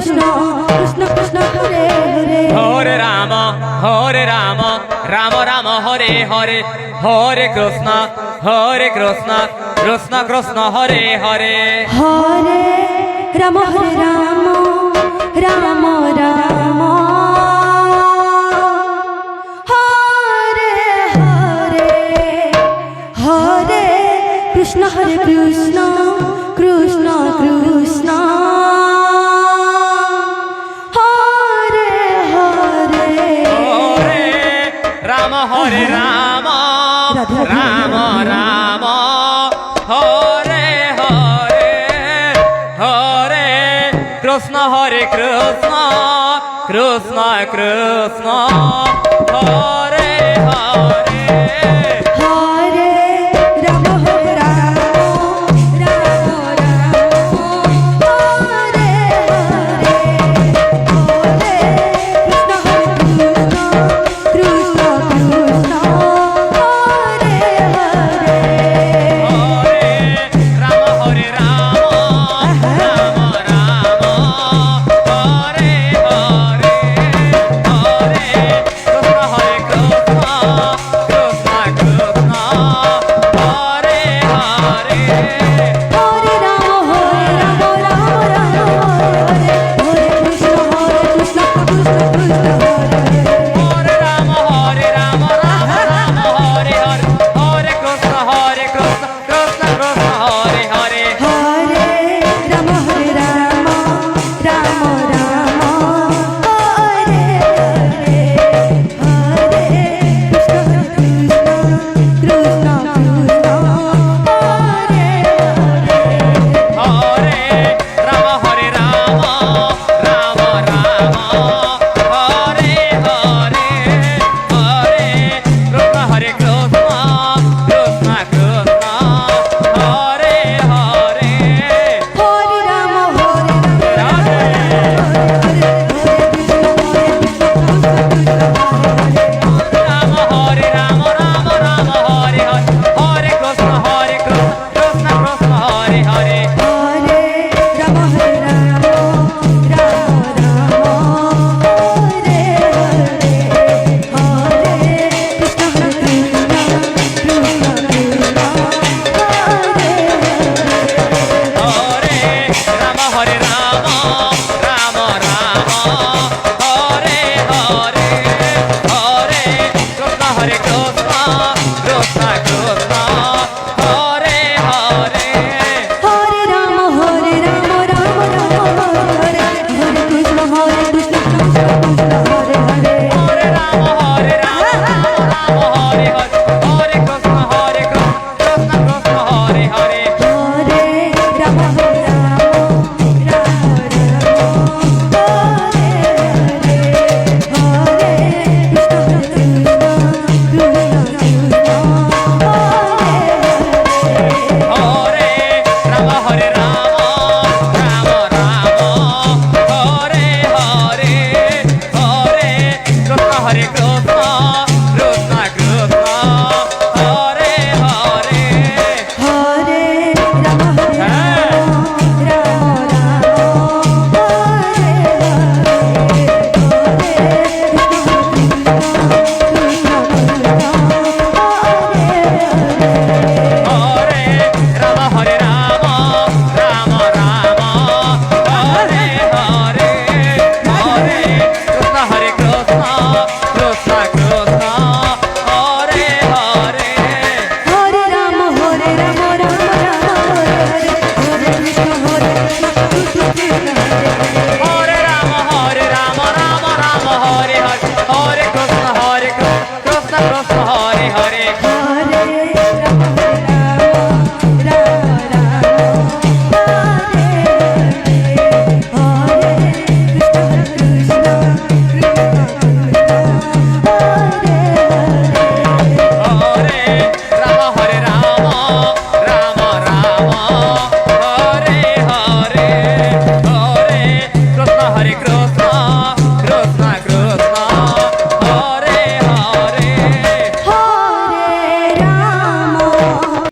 Krishna Krishna Krishna Hare Hare Hare Ram Ram Ram Hare Hare Hare Krishna Krishna Krishna Hare Hare Hare Ram Ram Ram Hare Hare Hare Krishna Krishna Krishna Krishna Hare Hare Hare Ram Ram Ram Hare Hare Hare Krishna Krishna Krishna Krishna Hare Hare Hare Ram Ram Ram Ram Hare Hare Hare Krishna Krishna Krishna Hare Hare Hare Ram Ram Ram Hare Hare Hare Krishna Krishna Krishna Krishna Hare Hare Hare Ram Ram Ram Hare Hare Krishna Krishna Krishna Hare Hare Ram Ram Ram Hare Hare Hare Krishna Krishna Krishna Hare Hare Hare Ram Ram Ram Hare Hare Hare Krishna Krishna Krishna Krishna Hare Hare Hare Ram Ram Ram Hare Hare Hare Krishna Krishna Krishna Krishna Hare Hare Hare Ram Radhe Ram Hare Ram Hare Hare Hare Krishna Krishna Krishna Hare Hare Hare Ram Ram Ram Hare Hare Hare Krishna Krishna Krishna Krishna Hare Hare Hare